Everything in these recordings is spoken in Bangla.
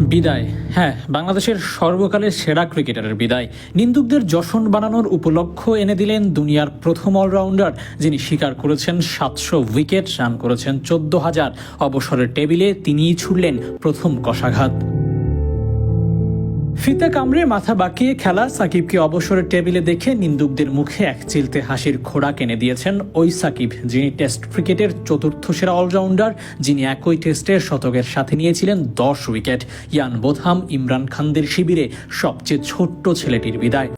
বিদায়। হ্যাঁ, বাংলাদেশের সর্বকালের সেরা ক্রিকেটারের বিদায়। নিন্দুকদের যশন বানানোর উপলক্ষ এনে দিলেন দুনিয়ার প্রথম অলরাউন্ডার, যিনি শিকার করেছেন ৭০০ উইকেট, রান করেছেন ১৪,০০০। অবসরের টেবিলে তিনিই ছুড়লেন প্রথম কষাঘাত। ফিতা কামড়ে মাথা বাঁকিয়ে খেলা সাকিবকে অবসরের টেবিলে দেখে নিন্দুকদের মুখে এক চিলতে হাসির খোরাক এনে দিয়েছেন ওই সাকিব, যিনি টেস্ট ক্রিকেটের চতুর্থ সেরা অলরাউন্ডার, যিনি একই টেস্টের শতকের সাথে নিয়েছিলেন ১০ উইকেট। ইয়ান বোথাম, ইমরান খানদের শিবিরে সবচেয়ে ছোট্ট ছেলেটির বিদায়।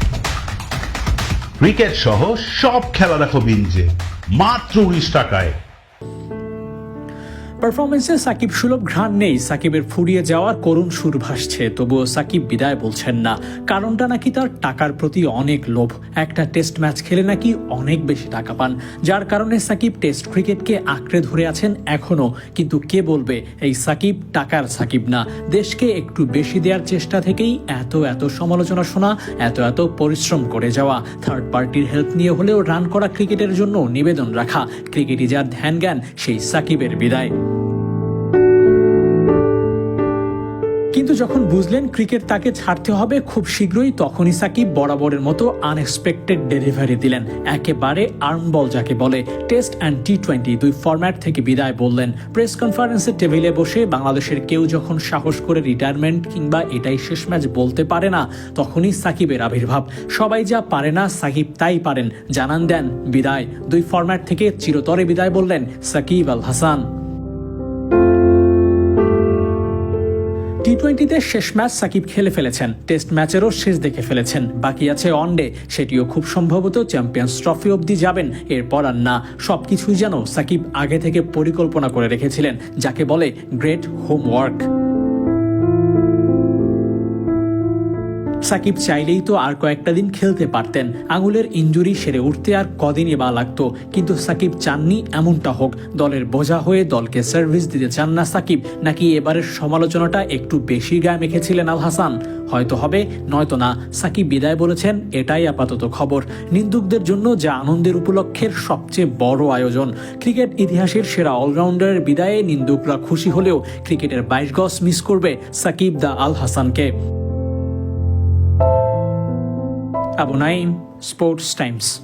ক্রিকেট সহ সব খেলা দেখো বিঞ্জে মাত্র ১৯ টাকায়। পারফরমেন্সে সাকিব সুলভ ঘ্রাণ নেই, সাকিবের ফুরিয়ে যাওয়ার করুণ সুর ভাসছে, তবুও সাকিব বিদায় বলছেন না। কারণটা নাকি তার টাকার প্রতি অনেক লোভ। একটা টেস্ট ম্যাচ খেলে নাকি অনেক বেশি টাকা পান, যার কারণে সাকিব টেস্ট ক্রিকেটকে আঁকড়ে ধরে আছেন এখনো। কিন্তু কে বলবে এই সাকিব টাকার সাকিব না? দেশকে একটু বেশি দেওয়ার চেষ্টা থেকেই এত সমালোচনা শোনা, এত পরিশ্রম করে যাওয়া, থার্ড পার্টির হেল্প নিয়ে হলেও রান করা ক্রিকেটের জন্য নিবেদন রাখা, ক্রিকেটই যার ধ্যান জ্ঞান, সেই সাকিবের বিদায়। কিন্তু যখন বুঝলেন ক্রিকেট তাকে ছাড়তে হবে খুব শীঘ্রই, তখনই সাকিব বরাবরের মতো আনএক্সপেক্টেড ডেলিভারি দিলেন। একেবারে আর্ম বল যাকে বলে, টেস্ট অ্যান্ড টি-20 দুই ফরম্যাট থেকে বিদায় বললেন। প্রেস কনফারেন্সের টেবিলে বসে বাংলাদেশের কেউ যখন সাহস করে রিটায়ারমেন্ট কিংবা এটাই শেষ ম্যাচ বলতে পারে না, তখনই সাকিবের আবির্ভাব। সবাই যা পারে না সাকিব তাই পারেন, জানান দেন বিদায়। দুই ফরম্যাট থেকে চিরতরে বিদায় বললেন সাকিব আল হাসান। টি-20তে শেষ ম্যাচ সাকিব খেলে ফেলেছেন, টেস্ট ম্যাচেরও শেষ দেখে ফেলেছেন। বাকি আছে ওয়ানডে, সেটিও খুব সম্ভবত চ্যাম্পিয়ন্স ট্রফি অবধি যাবেন, এরপর আর না। সবকিছুই যেন সাকিব আগে থেকে পরিকল্পনা করে রেখেছিলেন, যাকে বলে গ্রেট হোমওয়ার্ক। সাকিব চাইলেই তো আর কয়েকটা দিন খেলতে পারতেন, আঙুলের ইনজুরি সেরে উঠতে আর কদিনই বা লাগতো। কিন্তু সাকিব চাননি এমনটা হোক। দলের বোঝা হয়ে দলকে সার্ভিস দিতে চান না সাকিব, নাকি এবারের সমালোচনাটা একটু বেশি গায়ে মেখেছিলেন আল হাসান? হয়তো হবে, নয়তো না। সাকিব বিদায় বলেছেন, এটাই আপাতত খবর। নিন্দুকদের জন্য যা আনন্দের উপলক্ষের সবচেয়ে বড় আয়োজন। ক্রিকেট ইতিহাসের সেরা অলরাউন্ডারের বিদায়ে নিন্দুকরা খুশি হলেও ক্রিকেটের ২২ গজ মিস করবে সাকিব দা আল হাসানকে। Abu Naim, sports Times.